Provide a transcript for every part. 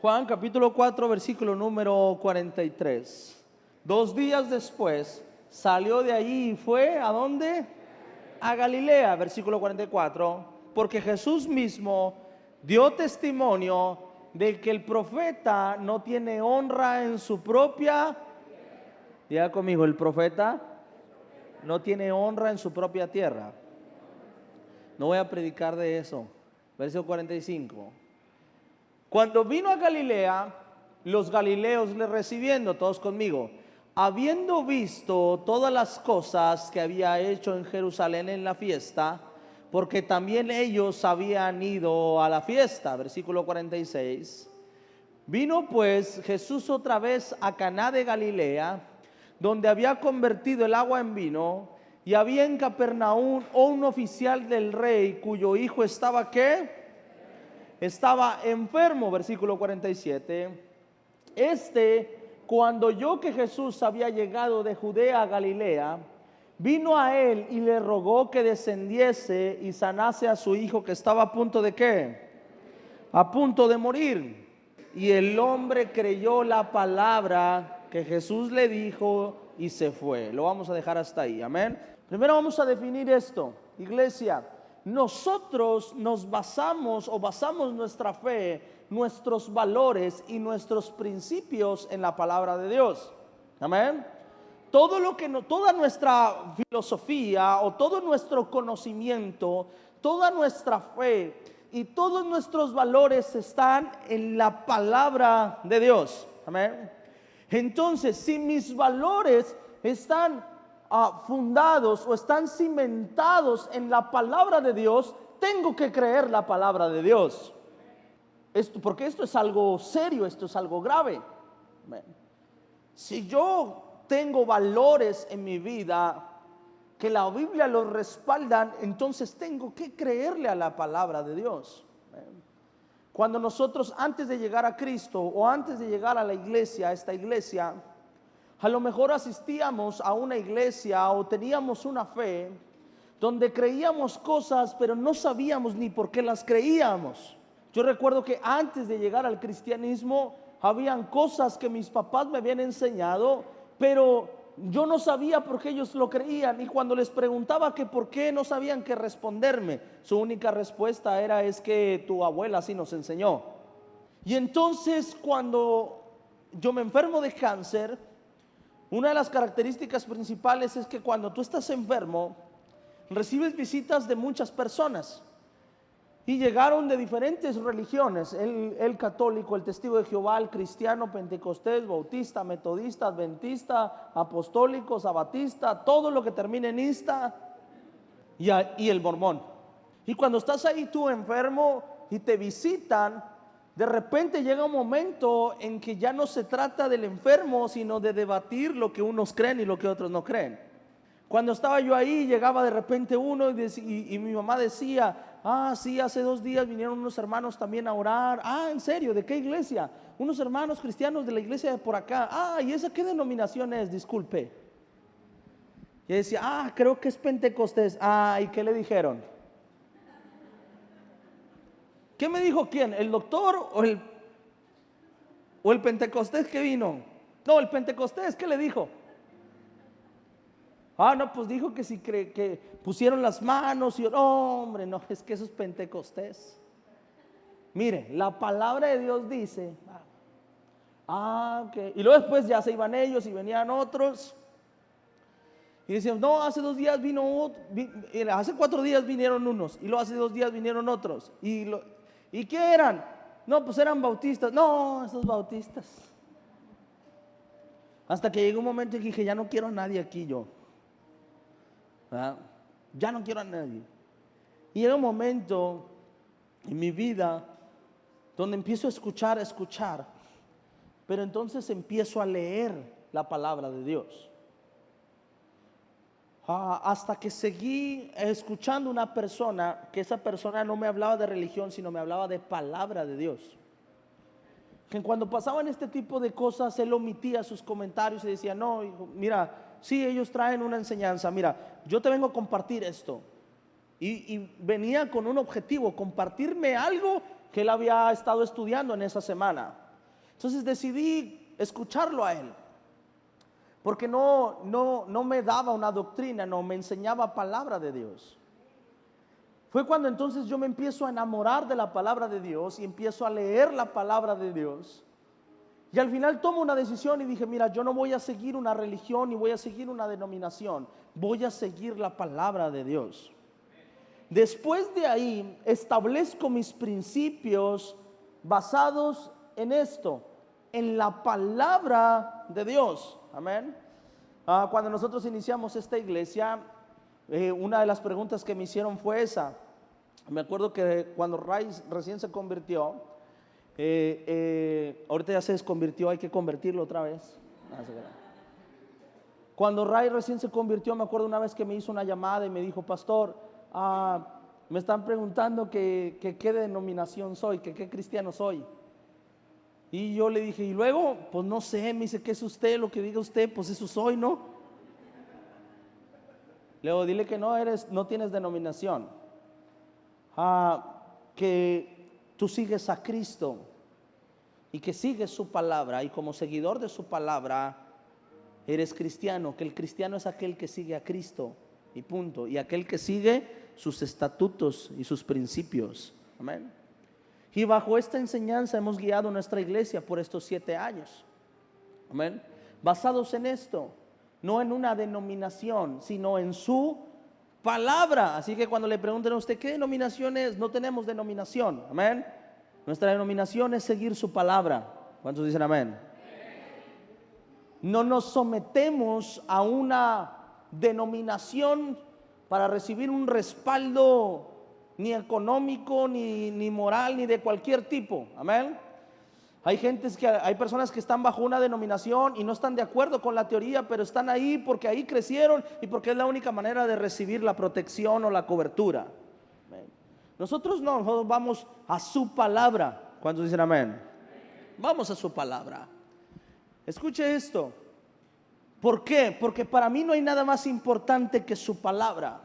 Juan capítulo 4 versículo número 43. 2 días después salió de allí y fue ¿a dónde? A Galilea, versículo 44. Porque Jesús mismo dio testimonio de que el profeta no tiene honra en su propia. Diga conmigo, el profeta no tiene honra en su propia tierra. No voy a predicar de eso. Versículo 45. Cuando vino a Galilea, los galileos le recibiendo, todos conmigo, habiendo visto todas las cosas que había hecho en Jerusalén en la fiesta, porque también ellos habían ido a la fiesta, versículo 46. Vino pues Jesús otra vez a Caná de Galilea, donde había convertido el agua en vino, y había en Capernaum un oficial del rey cuyo hijo estaba ¿qué? Estaba enfermo, versículo 47. Cuando oyó que Jesús había llegado de Judea a Galilea, vino a él y le rogó que descendiese y sanase a su hijo que estaba a punto de ¿qué? A punto de morir. Y el hombre creyó la palabra que Jesús le dijo y se fue. Lo vamos a dejar hasta ahí, amén. Primero vamos a definir esto, iglesia. Nosotros nos basamos nuestra fe, nuestros valores y nuestros principios en la palabra de Dios. Amén. Toda nuestra filosofía o todo nuestro conocimiento, toda nuestra fe y todos nuestros valores están en la palabra de Dios. Amén. Entonces, si mis valores están fundados o están cimentados en la palabra de Dios, tengo que creer la palabra de Dios. Porque esto es algo serio, esto es algo grave. Si yo tengo valores en mi vida que la Biblia los respaldan, entonces tengo que creerle a la palabra de Dios. Cuando nosotros antes de llegar a Cristo o antes de llegar a la iglesia, a esta iglesia, a lo mejor asistíamos a una iglesia o teníamos una fe donde creíamos cosas, pero no sabíamos ni por qué las creíamos. Yo recuerdo que antes de llegar al cristianismo, habían cosas que mis papás me habían enseñado, pero yo no sabía por qué ellos lo creían. Y cuando les preguntaba que por qué, no sabían qué responderme. Su única respuesta es que tu abuela así nos enseñó. Y entonces cuando yo me enfermo de cáncer, una de las características principales es que cuando tú estás enfermo, recibes visitas de muchas personas. Y llegaron de diferentes religiones, el católico, el testigo de Jehová, el cristiano, pentecostés, bautista, metodista, adventista, apostólico, sabatista, todo lo que termine en ista, y el mormón. Y cuando estás ahí tú enfermo y te visitan, de repente llega un momento en que ya no se trata del enfermo, sino de debatir lo que unos creen y lo que otros no creen. Cuando estaba yo ahí, llegaba de repente uno y mi mamá decía: sí, hace 2 días vinieron unos hermanos también a orar. ¿En serio? ¿De qué iglesia? Unos hermanos cristianos de la iglesia de por acá. ¿Y esa qué denominación es? Disculpe. Y decía: creo que es Pentecostés. ¿Y qué le dijeron? ¿Qué me dijo quién? ¿El doctor o el Pentecostés que vino? No, el Pentecostés, ¿qué le dijo? No, pues dijo que si que pusieron las manos y hombre, no, es que eso es Pentecostés. Mire, la palabra de Dios dice, okay. Y luego después ya se iban ellos y venían otros. Y decían: no, hace 2 días vino hace 4 días vinieron unos, y luego hace 2 días vinieron otros. ¿Y qué eran? No, pues eran bautistas. No, esos bautistas. Hasta que llegó un momento en que dije: ya no quiero a nadie aquí yo. Ya no quiero a nadie. Y llega un momento en mi vida donde empiezo a escuchar, pero entonces empiezo a leer la palabra de Dios. Hasta que seguí escuchando una persona, que esa persona no me hablaba de religión, sino me hablaba de palabra de Dios. Que cuando pasaban este tipo de cosas, él omitía sus comentarios y decía: no, hijo, mira, sí, ellos traen una enseñanza, mira, yo te vengo a compartir esto. Y venía con un objetivo: compartirme algo que él había estado estudiando en esa semana. Entonces decidí escucharlo a él, porque no me daba una doctrina, no me enseñaba palabra de Dios. Fue cuando entonces yo me empiezo a enamorar de la palabra de Dios y empiezo a leer la palabra de Dios. Y al final tomo una decisión y dije, mira, yo no voy a seguir una religión ni voy a seguir una denominación, voy a seguir la palabra de Dios. Después de ahí establezco mis principios basados en esto, en la palabra de Dios. Amén. Cuando nosotros iniciamos esta iglesia, una de las preguntas que me hicieron fue esa. Me acuerdo que cuando Ray recién se convirtió, ahorita ya se desconvirtió, hay que convertirlo otra vez. Cuando Ray recién se convirtió, me acuerdo una vez que me hizo una llamada y me dijo, pastor, me están preguntando que qué denominación soy, que qué cristiano soy. Y yo le dije, y luego, pues no sé, me dice, ¿qué es usted? Lo que diga usted, pues eso soy, ¿no? Luego dile que no tienes denominación, que tú sigues a Cristo y que sigues su palabra, y como seguidor de su palabra eres cristiano, que el cristiano es aquel que sigue a Cristo y punto, y aquel que sigue sus estatutos y sus principios. Amén. Y bajo esta enseñanza hemos guiado nuestra iglesia por estos 7 años. Amén. Basados en esto, no en una denominación, sino en su palabra. Así que cuando le pregunten a usted qué denominación es, no tenemos denominación. Amén. Nuestra denominación es seguir su palabra. ¿Cuántos dicen amén? No nos sometemos a una denominación para recibir un respaldo ni económico, ni moral, ni de cualquier tipo. Amén. Hay personas que están bajo una denominación y no están de acuerdo con la teoría, pero están ahí porque ahí crecieron y porque es la única manera de recibir la protección o la cobertura. Amén. Nosotros vamos a su palabra. ¿Cuántos dicen amén? Vamos a su palabra. Escuche esto. ¿Por qué? Porque para mí no hay nada más importante que su palabra.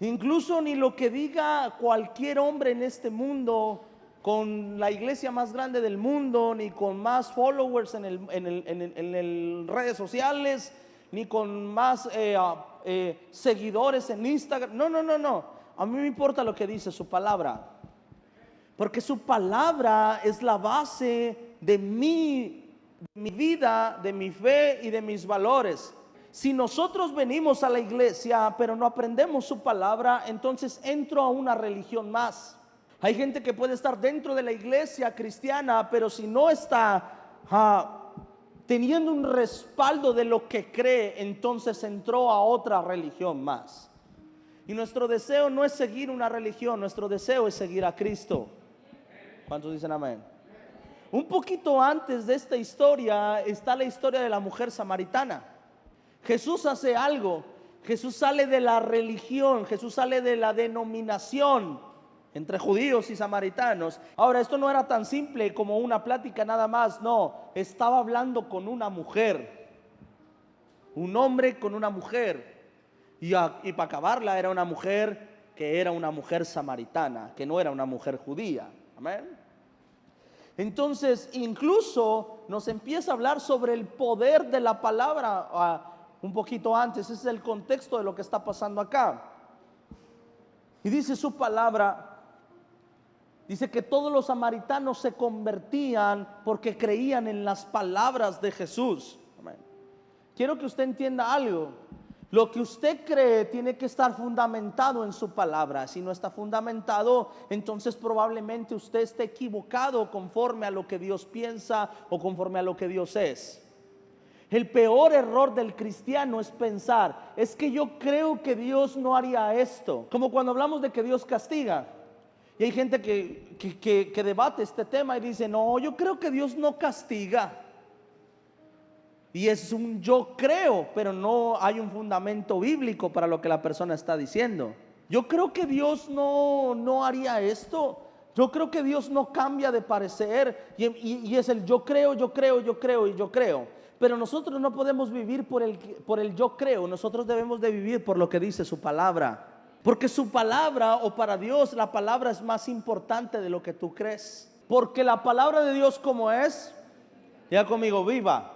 Incluso ni lo que diga cualquier hombre en este mundo, con la iglesia más grande del mundo, ni con más followers en redes sociales, ni con más seguidores en Instagram. No. A mí me importa lo que dice su palabra, porque su palabra es la base de mi vida, de mi fe y de mis valores. Si nosotros venimos a la iglesia pero no aprendemos su palabra, entonces entro a una religión más. Hay gente que puede estar dentro de la iglesia cristiana, pero si no está teniendo un respaldo de lo que cree, entonces entró a otra religión más. Y nuestro deseo no es seguir una religión, nuestro deseo es seguir a Cristo. ¿Cuántos dicen amén? Un poquito antes de esta historia está la historia de la mujer samaritana. Jesús hace algo. Jesús sale de la religión, Jesús sale de la denominación entre judíos y samaritanos. Ahora, esto no era tan simple como una plática nada más, no, estaba hablando con una mujer, un hombre con una mujer, y para acabarla era una mujer que era una mujer samaritana, que no era una mujer judía. Amén. Entonces, incluso nos empieza a hablar sobre el poder de la palabra un poquito antes. Ese es el contexto de lo que está pasando acá. Y dice su palabra, dice que todos los samaritanos se convertían porque creían en las palabras de Jesús. Amén. Quiero que usted entienda algo. Lo que usted cree tiene que estar fundamentado en su palabra. Si no está fundamentado, entonces probablemente usted esté equivocado conforme a lo que Dios piensa o conforme a lo que Dios es. El peor error del cristiano es pensar, es que yo creo que Dios no haría esto. Como cuando hablamos de que Dios castiga. Y hay gente que debate este tema y dice, no, yo creo que Dios no castiga. Y es un yo creo, pero no hay un fundamento bíblico para lo que la persona está diciendo. Yo creo que Dios no haría esto. Yo creo que Dios no cambia de parecer. Y es el yo creo. Pero nosotros no podemos vivir por el yo creo. Nosotros debemos de vivir por lo que dice su palabra. Porque su palabra, o para Dios, la palabra es más importante de lo que tú crees. Porque la palabra de Dios, ¿cómo es? Diga conmigo, viva.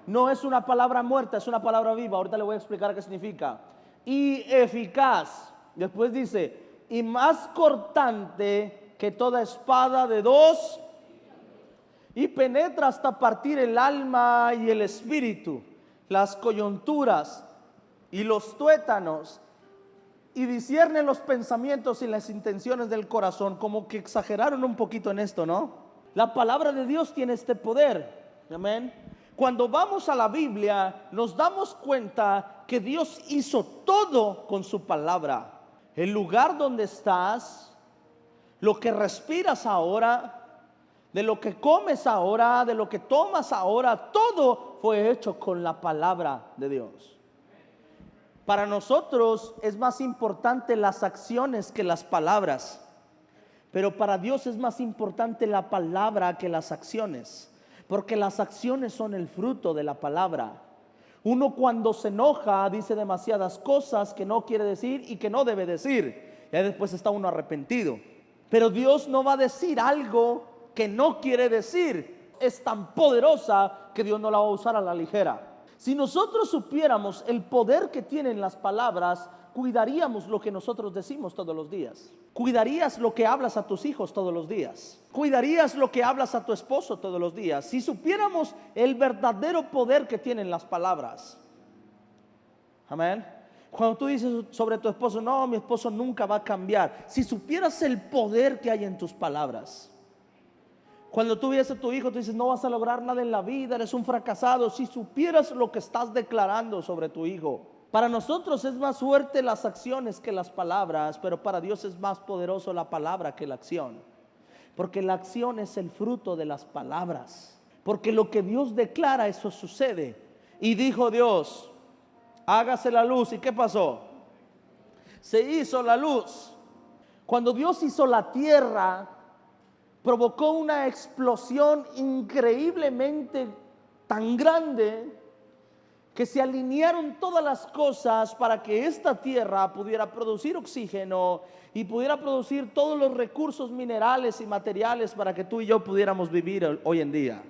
No es una palabra muerta, es una palabra viva. Ahorita le voy a explicar qué significa. Y eficaz. Después dice, y más cortante que toda espada de dos, y penetra hasta partir el alma y el espíritu, las coyunturas y los tuétanos, y discierne los pensamientos y las intenciones del corazón. Como que exageraron un poquito en esto, ¿no? La palabra de Dios tiene este poder. Amén. Cuando vamos a la Biblia, nos damos cuenta que Dios hizo todo con su palabra. El lugar donde estás, lo que respiras ahora, de lo que comes ahora, de lo que tomas ahora, todo fue hecho con la palabra de Dios. Para nosotros es más importante las acciones que las palabras, pero para Dios es más importante la palabra que las acciones, porque las acciones son el fruto de la palabra. Uno cuando se enoja dice demasiadas cosas que no quiere decir y que no debe decir, y después está uno arrepentido. Pero Dios no va a decir algo que no quiere decir. Es tan poderosa que Dios no la va a usar a la ligera. Si nosotros supiéramos el poder que tienen las palabras, cuidaríamos lo que nosotros decimos todos los días. Cuidarías lo que hablas a tus hijos todos los días. Cuidarías lo que hablas a tu esposo todos los días. Si supiéramos el verdadero poder que tienen las palabras. Amén. Cuando tú dices sobre tu esposo, no, mi esposo nunca va a cambiar. Si supieras el poder que hay en tus palabras. Cuando tú ves a tu hijo, tú dices, no vas a lograr nada en la vida, eres un fracasado. Si supieras lo que estás declarando sobre tu hijo. Para nosotros es más fuerte las acciones que las palabras, pero para Dios es más poderoso la palabra que la acción. Porque la acción es el fruto de las palabras. Porque lo que Dios declara, eso sucede. Y dijo Dios, hágase la luz. ¿Y qué pasó? Se hizo la luz. Cuando Dios hizo la tierra, provocó una explosión increíblemente tan grande que se alinearon todas las cosas para que esta tierra pudiera producir oxígeno y pudiera producir todos los recursos minerales y materiales para que tú y yo pudiéramos vivir hoy en día.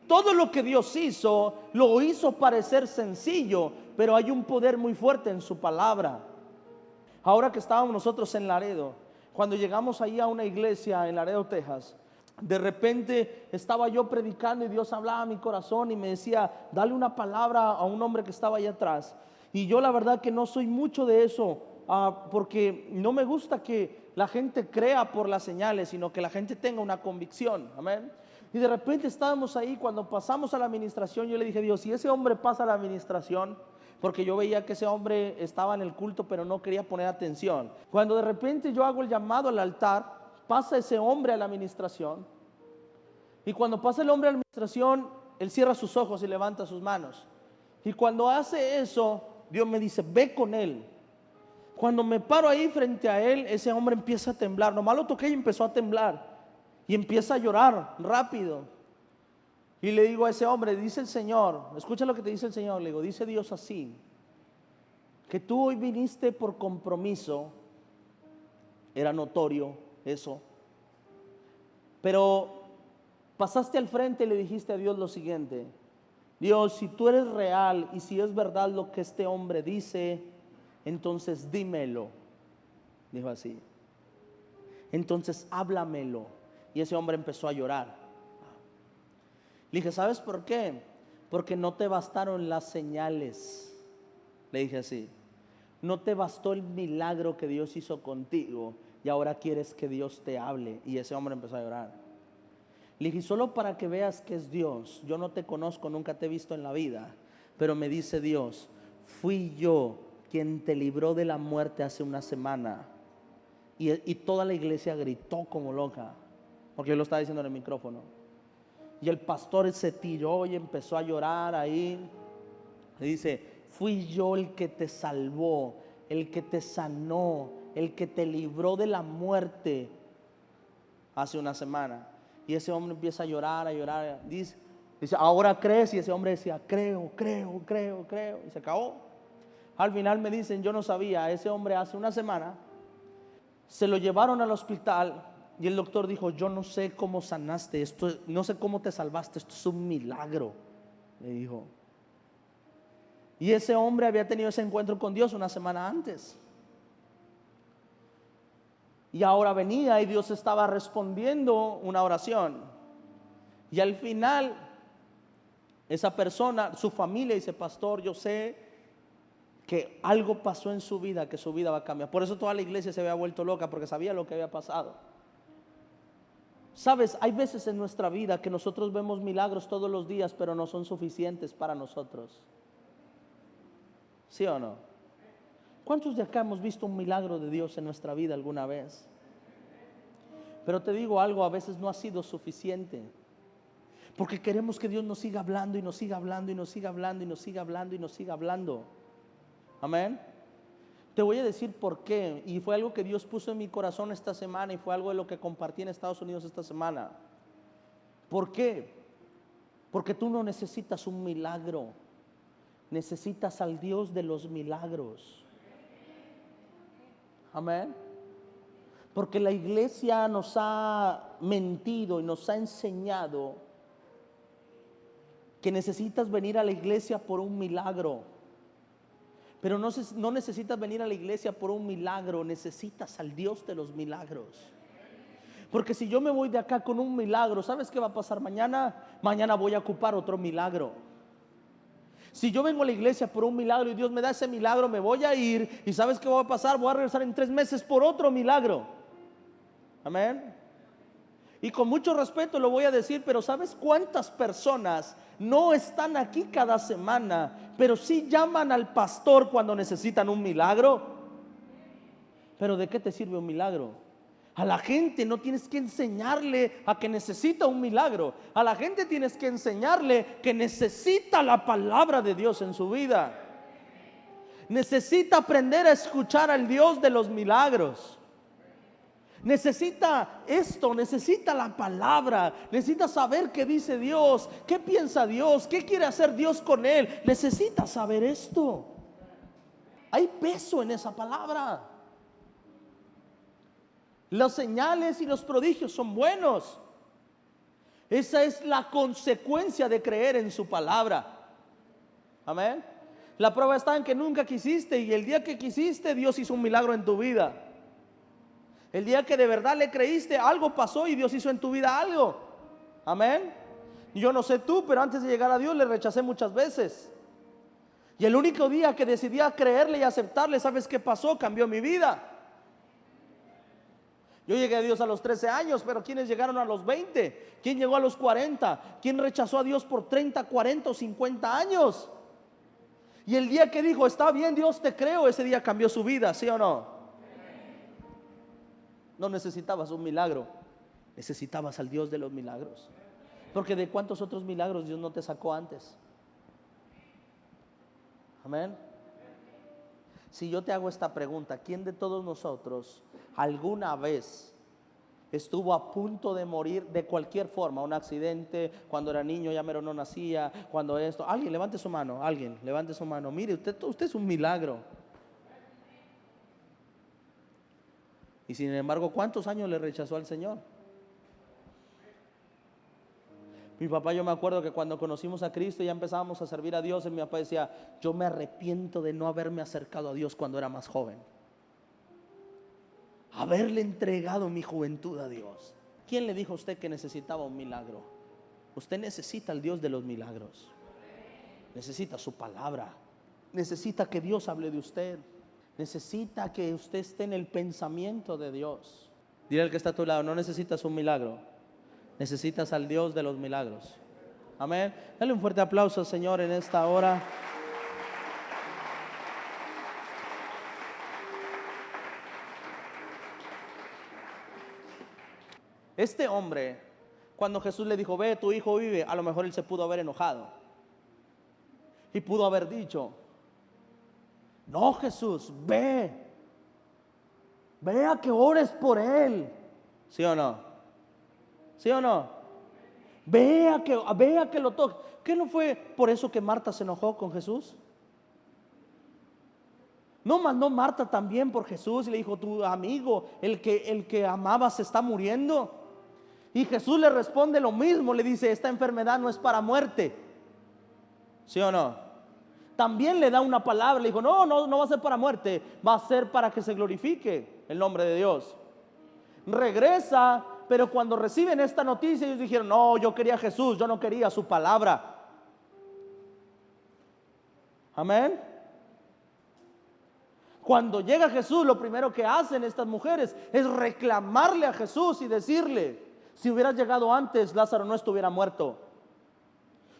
Todo lo que Dios hizo, lo hizo parecer sencillo, pero hay un poder muy fuerte en su palabra. Ahora que estábamos nosotros en Laredo, cuando llegamos ahí a una iglesia en Laredo, Texas, de repente estaba yo predicando y Dios hablaba a mi corazón y me decía, dale una palabra a un hombre que estaba allá atrás. Y yo la verdad que no soy mucho de eso, porque no me gusta que la gente crea por las señales, sino que la gente tenga una convicción. Amén. Y de repente estábamos ahí, cuando pasamos a la administración, yo le dije, Dios, si ese hombre pasa a la administración, porque yo veía que ese hombre estaba en el culto pero no quería poner atención. Cuando de repente yo hago el llamado al altar, pasa ese hombre a la administración, y cuando pasa el hombre a la administración, él cierra sus ojos y levanta sus manos, y cuando hace eso, Dios me dice, ve con él. Cuando me paro ahí frente a él, ese hombre empieza a temblar. Nomás lo toqué y empezó a temblar, y empieza a llorar rápido. Y le digo a ese hombre, dice el Señor, escucha lo que te dice el Señor. Le digo, dice Dios así, que tú hoy viniste por compromiso. Era notorio eso, pero pasaste al frente y le dijiste a Dios lo siguiente: Dios, si tú eres real y si es verdad lo que este hombre dice, entonces dímelo. Dijo así, entonces háblamelo. Y ese hombre empezó a llorar. Le dije, ¿sabes por qué? Porque no te bastaron las señales. Le dije así, no te bastó el milagro que Dios hizo contigo y ahora quieres que Dios te hable. Y ese hombre empezó a llorar. Le dije, solo para que veas que es Dios. Yo no te conozco, nunca te he visto en la vida, pero me dice Dios, fui yo quien te libró de la muerte hace una semana. Y toda la iglesia gritó como loca, porque yo lo estaba diciendo en el micrófono. Y el pastor se tiró y empezó a llorar ahí. Le dice, fui yo el que te salvó, el que te sanó, el que te libró de la muerte hace una semana. Y ese hombre empieza a llorar, a llorar. Dice, ¿ahora crees? Y ese hombre decía, creo. Y se acabó. Al final me dicen, yo no sabía, ese hombre hace una semana se lo llevaron al hospital Y el doctor dijo, yo no sé cómo sanaste esto, no sé cómo te salvaste, esto es un milagro, le dijo. Y ese hombre había tenido ese encuentro con Dios una semana antes. Y ahora venía y Dios estaba respondiendo una oración. Y al final, esa persona, su familia dice, pastor, yo sé que algo pasó en su vida, que su vida va a cambiar. Por eso toda la iglesia se había vuelto loca, porque sabía lo que había pasado. Sabes, hay veces en nuestra vida que nosotros vemos milagros todos los días, pero no son suficientes para nosotros. ¿Sí o no? ¿Cuántos de acá hemos visto un milagro de Dios en nuestra vida alguna vez? Pero te digo algo, a veces no ha sido suficiente. Porque queremos que Dios nos siga hablando y nos siga hablando y nos siga hablando y nos siga hablando y nos siga hablando. Amén. Te voy a decir por qué. Y fue algo que Dios puso en mi corazón esta semana y fue algo de lo que compartí en Estados Unidos esta semana. ¿Por qué? Porque tú no necesitas un milagro. Necesitas al Dios de los milagros. Amén. Porque la iglesia nos ha mentido y nos ha enseñado que necesitas venir a la iglesia por un milagro. Pero no necesitas venir a la iglesia por un milagro, necesitas al Dios de los milagros. Porque si yo me voy de acá con un milagro, ¿sabes qué va a pasar mañana? Mañana voy a ocupar otro milagro. Si yo vengo a la iglesia por un milagro y Dios me da ese milagro, me voy a ir. ¿Y sabes qué va a pasar? Voy a regresar en 3 meses por otro milagro. Amén. Y con mucho respeto lo voy a decir, pero ¿sabes cuántas personas no están aquí cada semana, pero sí llaman al pastor cuando necesitan un milagro? Pero ¿de qué te sirve un milagro? A la gente no tienes que enseñarle a que necesita un milagro. A la gente tienes que enseñarle que necesita la palabra de Dios en su vida. Necesita aprender a escuchar al Dios de los milagros. Necesita esto, necesita la palabra, necesita saber qué dice Dios, qué piensa Dios, qué quiere hacer Dios con él. Necesita saber esto. Hay peso en esa palabra. Las señales y los prodigios son buenos. Esa es la consecuencia de creer en su palabra. Amén. La prueba está en que nunca quisiste, y el día que quisiste, Dios hizo un milagro en tu vida. El día que de verdad le creíste, algo pasó y Dios hizo en tu vida algo. Amén. Yo no sé tú, pero antes de llegar a Dios le rechacé muchas veces. Y el único día que decidí a creerle y aceptarle, ¿sabes qué pasó? Cambió mi vida. Yo llegué a Dios a los 13 años, pero ¿quiénes llegaron a los 20? ¿Quién llegó a los 40? ¿Quién rechazó a Dios por 30, 40 o 50 años? Y el día que dijo, está bien Dios, te creo, ese día cambió su vida, ¿sí o no? No necesitabas un milagro, necesitabas al Dios de los milagros. Porque de cuántos otros milagros Dios no te sacó antes. Amén. Si yo te hago esta pregunta, ¿quién de todos nosotros alguna vez estuvo a punto de morir de cualquier forma? Un accidente, cuando era niño, ya mero no nacía, cuando esto. Alguien levante su mano, alguien levante su mano. Mire, usted es un milagro. Y sin embargo, ¿cuántos años le rechazó al Señor? Mi papá, yo me acuerdo que cuando conocimos a Cristo y ya empezábamos a servir a Dios, mi papá decía, yo me arrepiento de no haberme acercado a Dios cuando era más joven. Haberle entregado mi juventud a Dios. ¿Quién le dijo a usted que necesitaba un milagro? Usted necesita al Dios de los milagros. Necesita su palabra. Necesita que Dios hable de usted. Necesita que usted esté en el pensamiento de Dios. Dile al que está a tu lado, no necesitas un milagro, necesitas al Dios de los milagros. Amén. Dale un fuerte aplauso al Señor en esta hora. Este hombre, cuando Jesús le dijo, ve, tu hijo vive, a lo mejor él se pudo haber enojado y pudo haber dicho, no, Jesús, ve a que ores por él. ¿Sí o no? ¿Sí o no? Ve a que lo toque. ¿Qué no fue por eso que Marta se enojó con Jesús? ¿No mandó Marta también por Jesús y le dijo, tu amigo, el que amabas, está muriendo? Y Jesús le responde lo mismo, le dice, esta enfermedad no es para muerte. ¿Sí o no? También le da una palabra, le dijo, no va a ser para muerte, va a ser para que se glorifique el nombre de Dios. Regresa, pero cuando reciben esta noticia, ellos dijeron, no, yo quería a Jesús, yo no quería su palabra. Amén. Cuando llega Jesús, lo primero que hacen estas mujeres es reclamarle a Jesús y decirle, si hubieras llegado antes, Lázaro no estuviera muerto.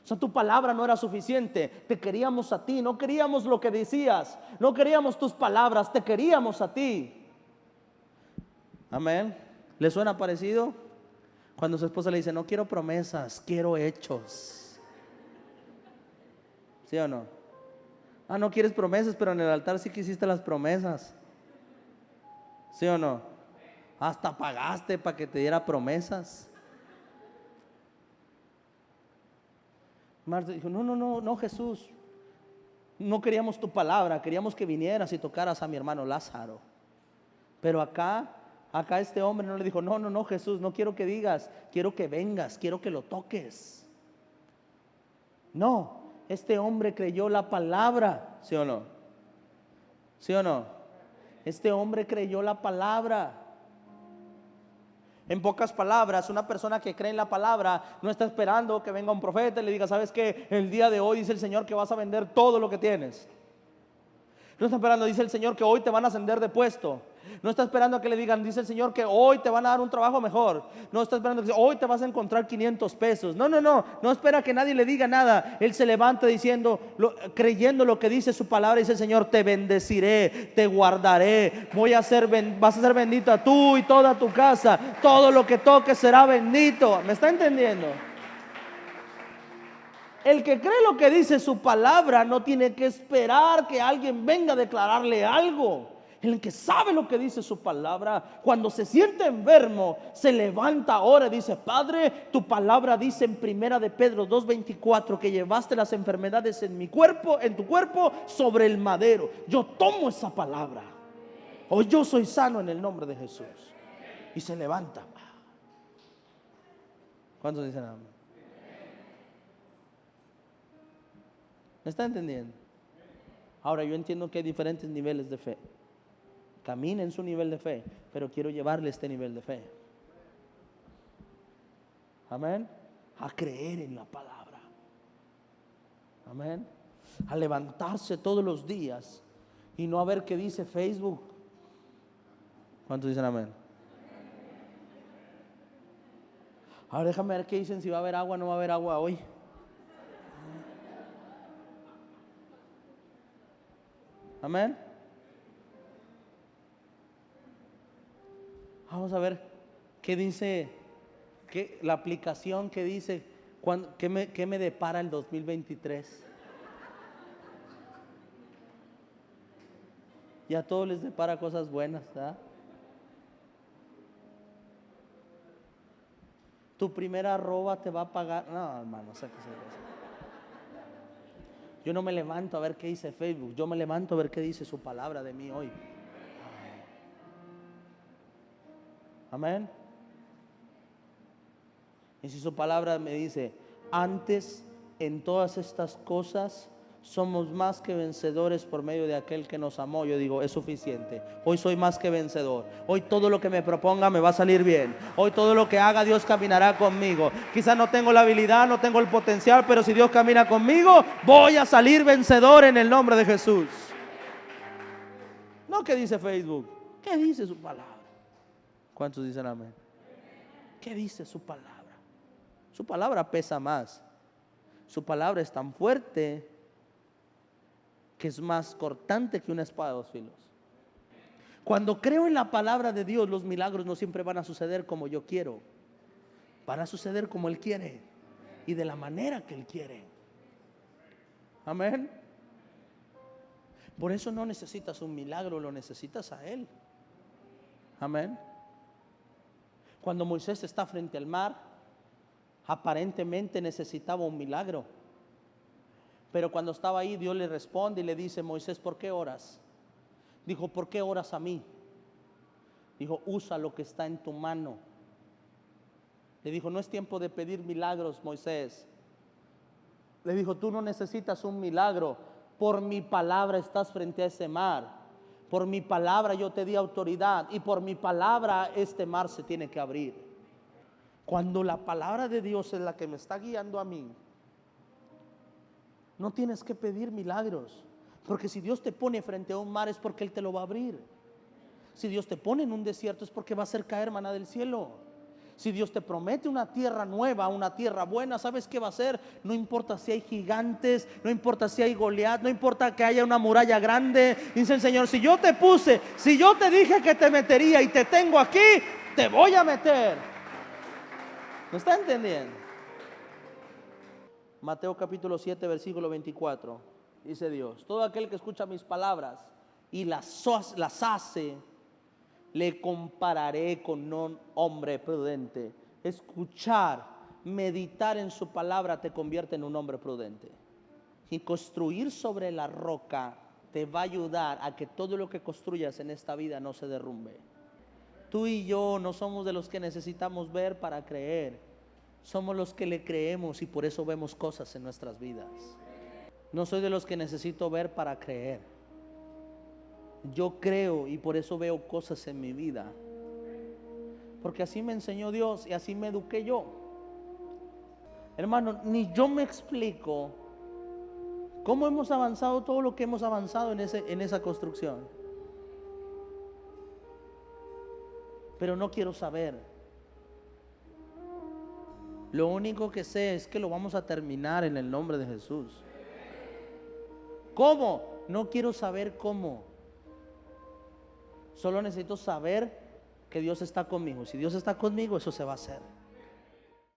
O sea, tu palabra no era suficiente, te queríamos a ti, no queríamos lo que decías, no queríamos tus palabras, te queríamos a ti. Amén. ¿Le suena parecido? Cuando su esposa le dice, no quiero promesas, quiero hechos. ¿Sí o no? No quieres promesas, pero en el altar sí quisiste las promesas. ¿Sí o no? Hasta pagaste para que te diera promesas. Marta dijo, no Jesús, no queríamos tu palabra, queríamos que vinieras y tocaras a mi hermano Lázaro. Pero acá este hombre no le dijo, no Jesús, no quiero que digas, quiero que vengas, quiero que lo toques. No, este hombre creyó la palabra. ¿Sí o no? ¿Sí o no? Este hombre creyó la palabra. En pocas palabras, una persona que cree en la palabra no está esperando que venga un profeta y le diga, ¿sabes qué? El día de hoy dice el Señor que vas a vender todo lo que tienes. No está esperando, dice el Señor, que hoy te van a ascender de puesto. No está esperando a que le digan, dice el Señor, que hoy te van a dar un trabajo mejor. No está esperando que hoy te vas a encontrar 500 pesos. No espera que nadie le diga nada. Él se levanta diciendo, creyendo lo que dice su palabra. Dice el Señor, te bendeciré, te guardaré. Vas a ser bendito a tú y toda tu casa. Todo lo que toques será bendito. ¿Me está entendiendo? El que cree lo que dice su palabra no tiene que esperar que alguien venga a declararle algo. El que sabe lo que dice su palabra, cuando se siente enfermo, se levanta ahora y dice, Padre, tu palabra dice en primera de Pedro 2:24 que llevaste las enfermedades en mi cuerpo, en tu cuerpo, sobre el madero. Yo tomo esa palabra. Hoy yo soy sano en el nombre de Jesús. Y se levanta. ¿Cuántos dicen amén? ¿Me está entendiendo? Ahora yo entiendo que hay diferentes niveles de fe. Camina en su nivel de fe, pero quiero llevarle este nivel de fe. Amén. A creer en la palabra. Amén. A levantarse todos los días y no a ver qué dice Facebook. ¿Cuántos dicen amén? Ahora déjame ver qué dicen, si va a haber agua o no va a haber agua hoy. Amén. Vamos a ver qué dice, la aplicación que dice, qué me depara el 2023. Y a todos les depara cosas buenas, ¿verdad? Tu primera arroba te va a pagar. No, hermano, sáquese de eso. Yo no me levanto a ver qué dice Facebook, yo me levanto a ver qué dice su palabra de mí hoy. Amén. Y si su palabra me dice, antes en todas estas cosas somos más que vencedores por medio de aquel que nos amó, yo digo, es suficiente. Hoy soy más que vencedor. Hoy todo lo que me proponga me va a salir bien. Hoy todo lo que haga, Dios caminará conmigo. Quizás no tengo la habilidad, no tengo el potencial, pero si Dios camina conmigo, voy a salir vencedor en el nombre de Jesús. No, ¿qué dice Facebook? ¿Qué dice su palabra? ¿Cuántos dicen amén? ¿Qué dice su palabra? Su palabra pesa más. Su palabra es tan fuerte que es más cortante que una espada de dos filos. Cuando creo en la palabra de Dios, los milagros no siempre van a suceder como yo quiero. Van a suceder como Él quiere y de la manera que Él quiere. Amén. Por eso no necesitas un milagro, lo necesitas a Él. Amén. Cuando Moisés está frente al mar, aparentemente necesitaba un milagro. Pero cuando estaba ahí, Dios le responde y le dice, Moisés, ¿por qué oras? Dijo, ¿por qué oras a mí? Dijo, usa lo que está en tu mano. Le dijo, no es tiempo de pedir milagros, Moisés. Le dijo, tú no necesitas un milagro. Por mi palabra estás frente a ese mar. Por mi palabra yo te di autoridad. Y por mi palabra este mar se tiene que abrir. Cuando la palabra de Dios es la que me está guiando a mí, no tienes que pedir milagros. Porque si Dios te pone frente a un mar es porque Él te lo va a abrir. Si Dios te pone en un desierto es porque va a hacer caer maná del cielo. Si Dios te promete una tierra nueva, una tierra buena, ¿sabes qué va a hacer? No importa si hay gigantes, no importa si hay Goliat, no importa que haya una muralla grande. Dice el Señor, si yo te puse, si yo te dije que te metería y te tengo aquí, te voy a meter. ¿Me está entendiendo? Mateo capítulo 7, versículo 24. Dice Dios, todo aquel que escucha mis palabras y las hace, le compararé con un hombre prudente. Escuchar, meditar en su palabra te convierte en un hombre prudente. Y construir sobre la roca te va a ayudar a que todo lo que construyas en esta vida no se derrumbe. Tú y yo no somos de los que necesitamos ver para creer. Somos los que le creemos y por eso vemos cosas en nuestras vidas. No soy de los que necesito ver para creer. Yo creo y por eso veo cosas en mi vida. Porque así me enseñó Dios y así me eduqué yo. Hermano, ni yo me explico cómo hemos avanzado todo lo que hemos avanzado en esa construcción. Pero no quiero saber. Lo único que sé es que lo vamos a terminar en el nombre de Jesús. ¿Cómo? No quiero saber cómo. Solo necesito saber que Dios está conmigo. Si Dios está conmigo, eso se va a hacer.